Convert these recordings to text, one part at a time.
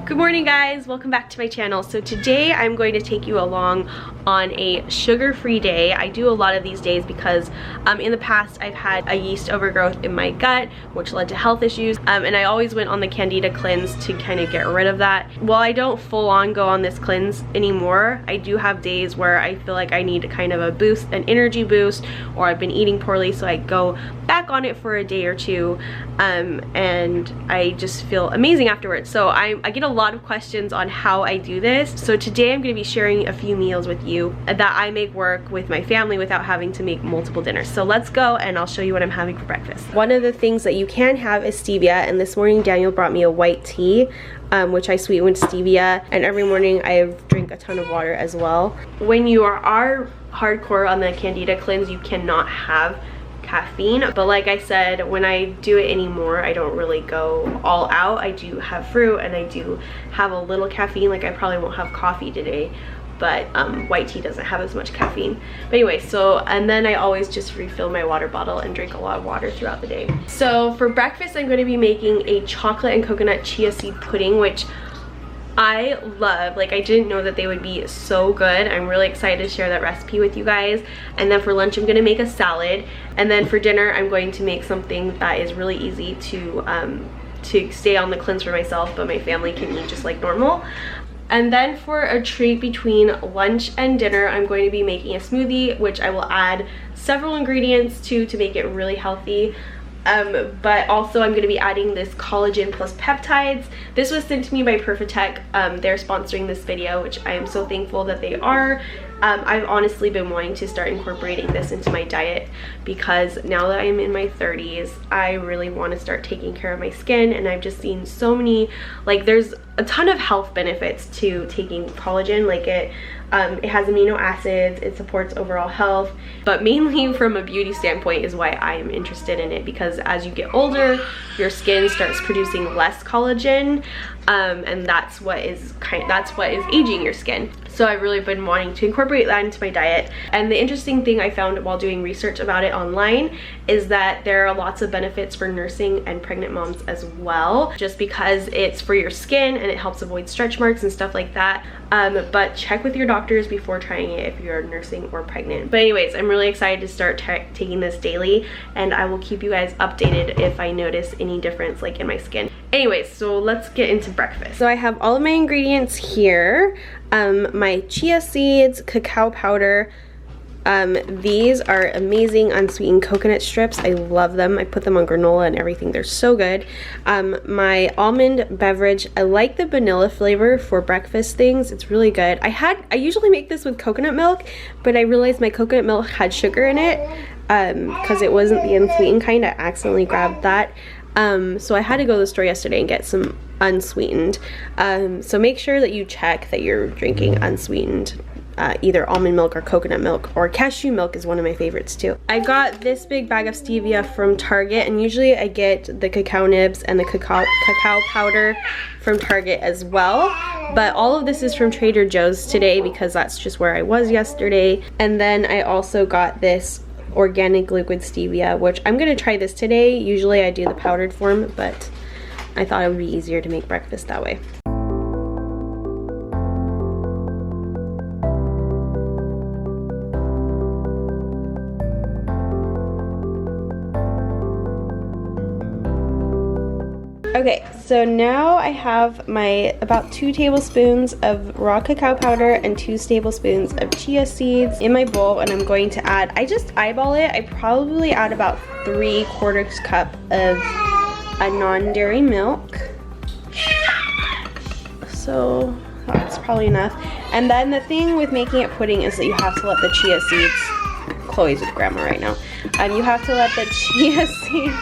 Good morning guys, welcome back to my channel. So today I'm going to take you along on a sugar-free day. I do a lot of these days because in the past I've had a yeast overgrowth in my gut which led to health issues, and I always went on the Candida cleanse to kind of get rid of that. While I don't full on go on this cleanse anymore, I do have days where I feel like I need kind of a boost, an energy boost, or I've been eating poorly, so I go back on it for a day or two, and I just feel amazing afterwards. So I get a lot of questions on how I do this. So today I'm going to be sharing a few meals with you that I make work with my family without having to make multiple dinners. So let's go and I'll show you what I'm having for breakfast. One of the things that you can have is stevia, and this morning Daniel brought me a white tea, which I sweeten with stevia, and every morning I drink a ton of water as well. When you are hardcore on the Candida cleanse, you cannot have caffeine, but like I said, when I do it anymore, I don't really go all out. I do have fruit and I do have a little caffeine. Like I probably won't have coffee today, but white tea doesn't have as much caffeine. But anyway, so, and then I always just refill my water bottle and drink a lot of water throughout the day. So for breakfast, I'm going to be making a chocolate and coconut chia seed pudding, which I love. Like, I didn't know that they would be so good. I'm really excited to share that recipe with you guys. And then for lunch, I'm gonna make a salad. And then for dinner, I'm going to make something that is really easy to stay on the cleanse for myself, but my family can eat just like normal. And then for a treat between lunch and dinner, I'm going to be making a smoothie, which I will add several ingredients to make it really healthy. But also I'm going to be adding this collagen plus peptides. This was sent to me by Perfotek. They're sponsoring this video, which I am so thankful that they are. I've honestly been wanting to start incorporating this into my diet because now that I'm in my 30s, I really want to start taking care of my skin, and I've just seen so many, like, there's a ton of health benefits to taking collagen. Like it has amino acids, it supports overall health, but mainly from a beauty standpoint is why I am interested in it, because as you get older, your skin starts producing less collagen, and that's what is aging your skin. So I've really been wanting to incorporate that into my diet. And the interesting thing I found while doing research about it online is that there are lots of benefits for nursing and pregnant moms as well, just because it's for your skin and it helps avoid stretch marks and stuff like that. But check with your doctors before trying it if you're nursing or pregnant. But anyways, I'm really excited to start taking this daily, and I will keep you guys updated if I notice any difference like in my skin. Anyways, so let's get into breakfast. So I have all of my ingredients here. My chia seeds, cacao powder. These are amazing unsweetened coconut strips. I love them. I put them on granola and everything. They're so good. My almond beverage. I like the vanilla flavor for breakfast things. It's really good. I usually make this with coconut milk, but I realized my coconut milk had sugar in it because it wasn't the unsweetened kind. I accidentally grabbed that. So I had to go to the store yesterday and get some unsweetened. So make sure that you check that you're drinking unsweetened. Either almond milk or coconut milk, or cashew milk is one of my favorites too. I got this big bag of stevia from Target, and usually I get the cacao nibs and the cacao powder from Target as well. But all of this is from Trader Joe's today because that's just where I was yesterday. And then I also got this organic liquid stevia, which I'm gonna try this today. Usually I do the powdered form, but I thought it would be easier to make breakfast that way. Okay, so now I have my about 2 tablespoons of raw cacao powder and 2 tablespoons of chia seeds in my bowl, and I'm going to add, I just eyeball it, I probably add about 3/4 cup of a non-dairy milk. So that's probably enough. And then the thing with making it pudding is that you have to let the chia seeds, Chloe's with grandma right now, you have to let the chia seeds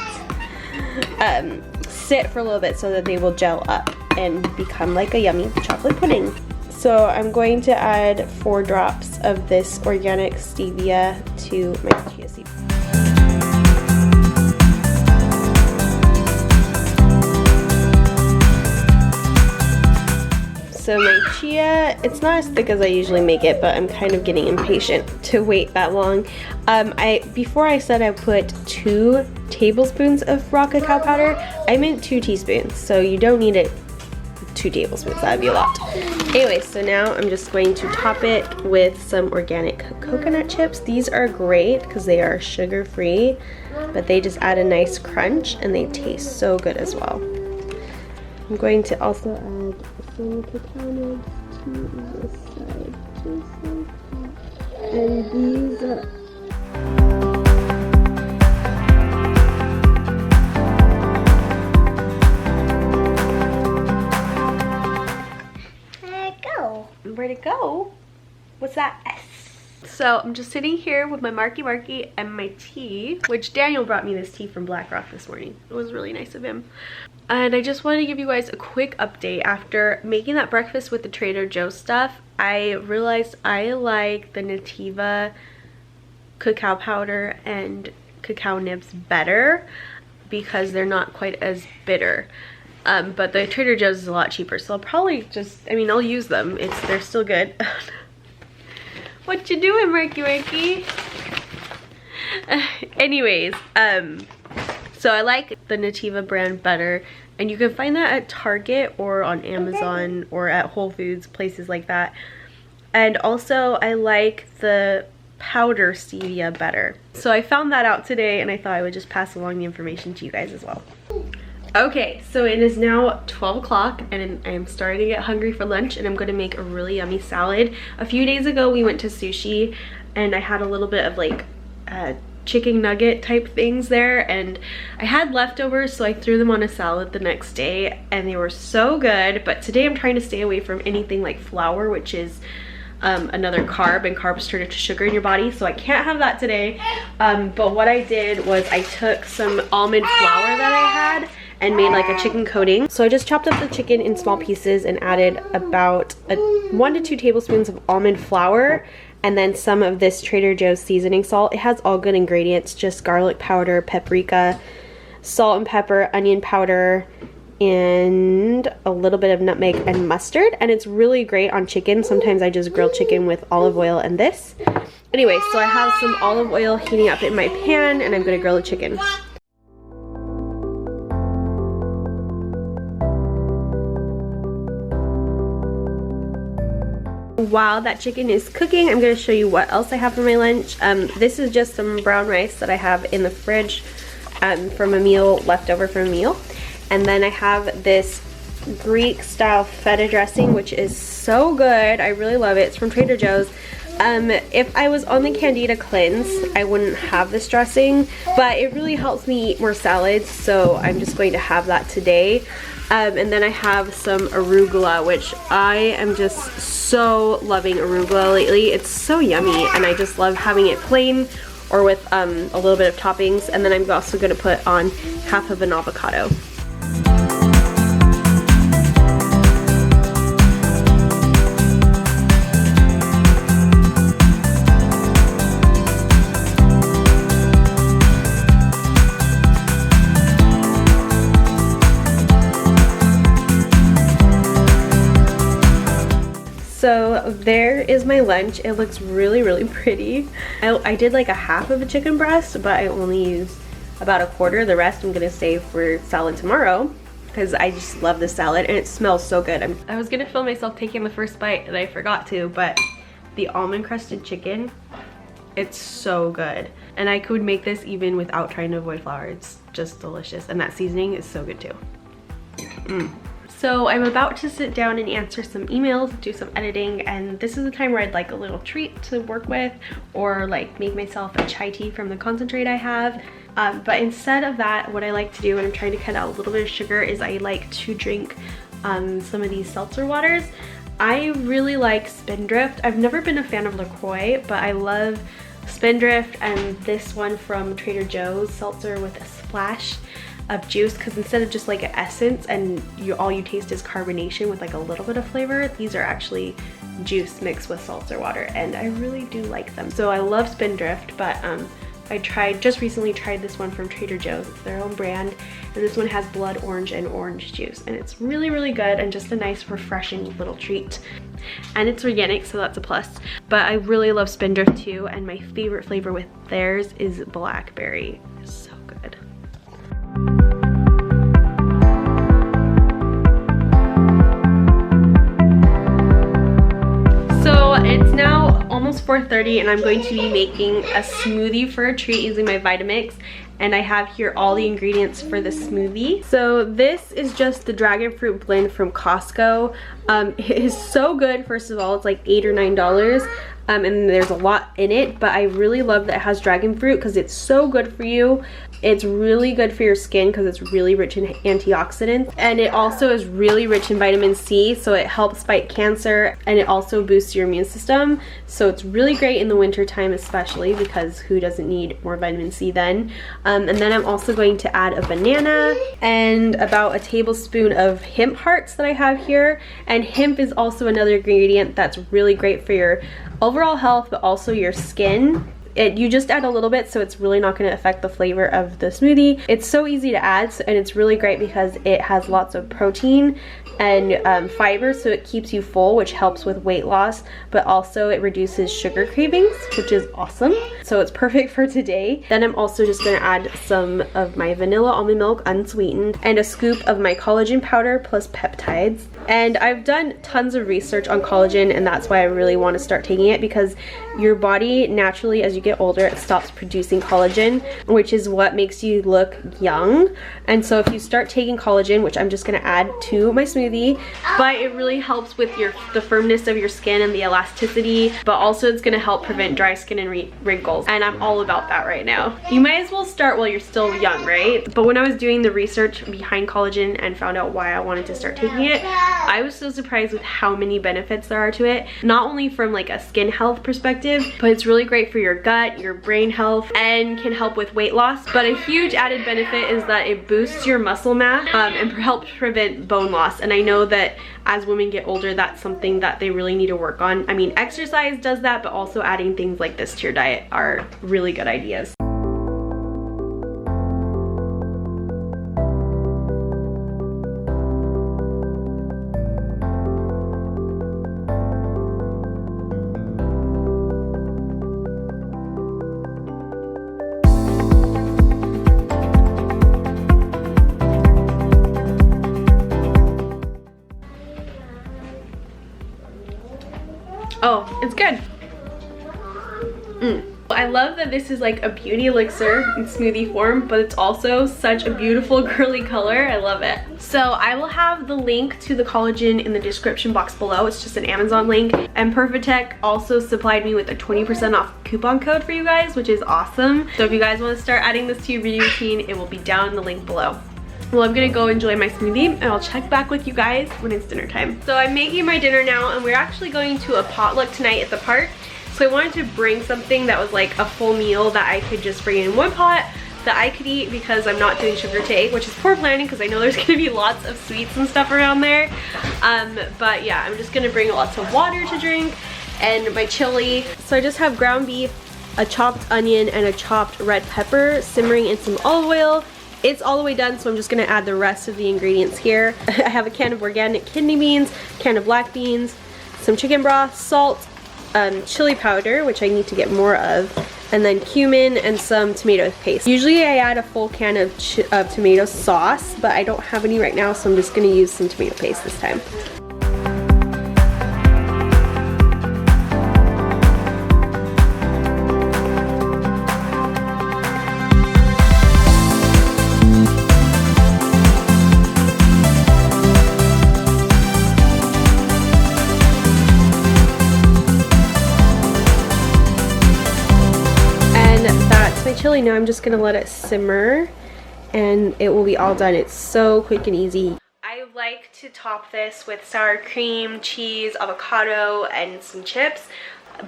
sit for a little bit so that they will gel up and become like a yummy chocolate pudding. So I'm going to add 4 drops of this organic stevia to my chia seeds. So my chia, it's not as thick as I usually make it, but I'm kind of getting impatient to wait that long. Before I said I put 2 tablespoons of raw cacao powder, I meant 2 teaspoons. So you don't need it 2 tablespoons. That would be a lot. Anyway, so now I'm just going to top it with some organic coconut chips. These are great because they are sugar-free, but they just add a nice crunch and they taste so good as well. I'm going to also add some cacao nibs to this side, just like that. And these are where'd it go? What's that S? So I'm just sitting here with my Marky and my tea, which Daniel brought me this tea from Black Rock this morning. It was really nice of him. And I just wanted to give you guys a quick update. After making that breakfast with the Trader Joe's stuff, I realized I like the Nativa cacao powder and cacao nibs better because they're not quite as bitter. But the Trader Joe's is a lot cheaper, so I'll probably just, I'll use them. They're still good. What you doing, Marky? Anyways, so I like the Nativa brand better, and you can find that at Target or on Amazon or at Whole Foods, places like that. And also, I like the powdered stevia better. So I found that out today, and I thought I would just pass along the information to you guys as well. Okay, so it is now 12 o'clock and I'm starting to get hungry for lunch, and I'm going to make a really yummy salad. A few days ago we went to sushi and I had a little bit of like chicken nugget type things there, and I had leftovers, so I threw them on a salad the next day and they were so good. But today I'm trying to stay away from anything like flour, which is another carb, and carbs turn into sugar in your body, so I can't have that today. But what I did was I took some almond flour that I had and made like a chicken coating. So I just chopped up the chicken in small pieces and added about 1 to 2 tablespoons of almond flour, and then some of this Trader Joe's seasoning salt. It has all good ingredients, just garlic powder, paprika, salt and pepper, onion powder, and a little bit of nutmeg and mustard, and it's really great on chicken. Sometimes I just grill chicken with olive oil and this. Anyway, so I have some olive oil heating up in my pan and I'm gonna grill the chicken. While that chicken is cooking, I'm going to show you what else I have for my lunch. This is just some brown rice that I have in the fridge from a meal, leftover from a meal. And then I have this Greek style feta dressing, which is so good. I really love it. It's from Trader Joe's. If I was on the Candida cleanse, I wouldn't have this dressing, but it really helps me eat more salads, so I'm just going to have that today. And then I have some arugula, which I am just so loving arugula lately. It's so yummy, and I just love having it plain or with a little bit of toppings. And then I'm also going to put on half of an avocado. So there is my lunch. It looks really, really pretty. I did like a half of a chicken breast, but I only used about a quarter. The rest I'm gonna save for salad tomorrow because I just love this salad and it smells so good. I was gonna film myself taking the first bite and I forgot to, but the almond crusted chicken, it's so good. And I could make this even without trying to avoid flour. It's just delicious, and that seasoning is so good too. So I'm about to sit down and answer some emails, do some editing, and this is the time where I'd like a little treat to work with, or like make myself a chai tea from the concentrate I have. But instead of that, what I like to do when I'm trying to cut out a little bit of sugar is I like to drink some of these seltzer waters. I really like Spindrift. I've never been a fan of LaCroix, but I love Spindrift and this one from Trader Joe's, seltzer with a splash of juice, because instead of just like an essence and all you taste is carbonation with like a little bit of flavor, these are actually juice mixed with seltzer water, and I really do like them. So I love Spindrift, but I just recently tried this one from Trader Joe's. It's their own brand, and this one has blood orange and orange juice, and it's really, really good and just a nice refreshing little treat. And it's organic, so that's a plus. But I really love Spindrift too, and my favorite flavor with theirs is blackberry. It's so good. almost 4:30 and I'm going to be making a smoothie for a treat using my Vitamix. And I have here all the ingredients for the smoothie. So this is just the dragon fruit blend from Costco. It is so good. First of all, it's like $8 or $9. And there's a lot in it, but I really love that it has dragon fruit because it's so good for you. It's really good for your skin because it's really rich in antioxidants, and it also is really rich in vitamin C, so it helps fight cancer, and it also boosts your immune system. So it's really great in the winter time, especially because who doesn't need more vitamin C then. And then I'm also going to add a banana and about a tablespoon of hemp hearts that I have here. And hemp is also another ingredient that's really great for your overall health, but also your skin. You just add a little bit, so it's really not going to affect the flavor of the smoothie. It's so easy to add, and it's really great because it has lots of protein and fiber, so it keeps you full, which helps with weight loss, but also it reduces sugar cravings, which is awesome. So it's perfect for today. Then I'm also just going to add some of my vanilla almond milk unsweetened and a scoop of my collagen powder plus peptides. And I've done tons of research on collagen, and that's why I really want to start taking it, because your body naturally, as you get older, it stops producing collagen, which is what makes you look young. And so if you start taking collagen, which I'm just going to add to my smoothie, but it really helps with the firmness of your skin and the elasticity, but also it's going to help prevent dry skin and wrinkles, and I'm all about that right now. You might as well start while you're still young, right? But when I was doing the research behind collagen and found out why I wanted to start taking it, I was so surprised with how many benefits there are to it. Not only from like a skin health perspective, but it's really great for your gut, your brain health, and can help with weight loss. But a huge added benefit is that it boosts your muscle mass and helps prevent bone loss. And I know that as women get older, that's something that they really need to work on. I mean, exercise does that, but also adding things like this to your diet are really good ideas. Oh, it's good. I love that this is like a beauty elixir in smoothie form, but it's also such a beautiful girly color. I love it. So I will have the link to the collagen in the description box below. It's just an Amazon link. And Perfotek also supplied me with a 20% off coupon code for you guys, which is awesome. So if you guys want to start adding this to your beauty routine, it will be down in the link below. Well, I'm gonna go enjoy my smoothie, and I'll check back with you guys when it's dinner time. So I'm making my dinner now, and we're actually going to a potluck tonight at the park. So I wanted to bring something that was like a full meal that I could just bring in one pot that I could eat, because I'm not doing sugar take, which is poor planning because I know there's gonna be lots of sweets and stuff around there. But yeah, I'm just gonna bring lots of water to drink and my chili. So I just have ground beef, a chopped onion, and a chopped red pepper simmering in some olive oil. It's all the way done, so I'm just gonna add the rest of the ingredients here. I have a can of organic kidney beans, a can of black beans, some chicken broth, salt, chili powder, which I need to get more of, and then cumin and some tomato paste. Usually I add a full can of tomato sauce, but I don't have any right now, so I'm just gonna use some tomato paste this time. Chili. Now I'm just gonna let it simmer and it will be all done. It's so quick and easy. I like to top this with sour cream, cheese, avocado, and some chips,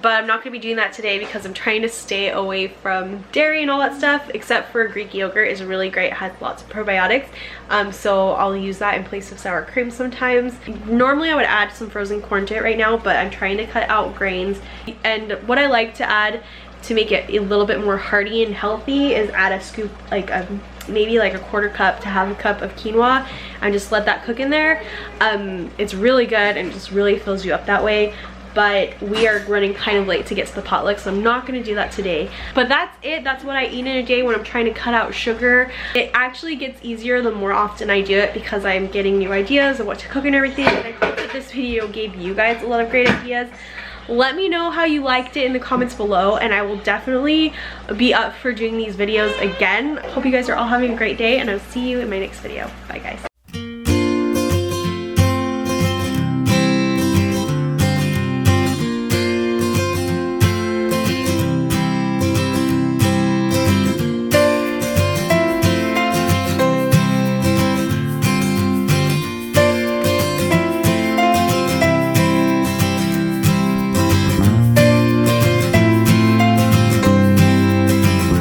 but I'm not gonna be doing that today because I'm trying to stay away from dairy and all that stuff, except for Greek yogurt is really great. It has lots of probiotics, so I'll use that in place of sour cream sometimes. Normally I would add some frozen corn to it right now, but I'm trying to cut out grains. And what I like to add to make it a little bit more hearty and healthy is add a scoop, like maybe like a quarter cup to half a cup of quinoa, and just let that cook in there. It's really good and just really fills you up that way. But we are running kind of late to get to the potluck, so I'm not gonna do that today. But that's it. That's what I eat in a day when I'm trying to cut out sugar. It actually gets easier the more often I do it because I'm getting new ideas of what to cook and everything. And I hope that this video gave you guys a lot of great ideas. let me know how you liked it in the comments below, and I will definitely be up for doing these videos again. Hope you guys are all having a great day, and I'll see you in my next video. Bye guys.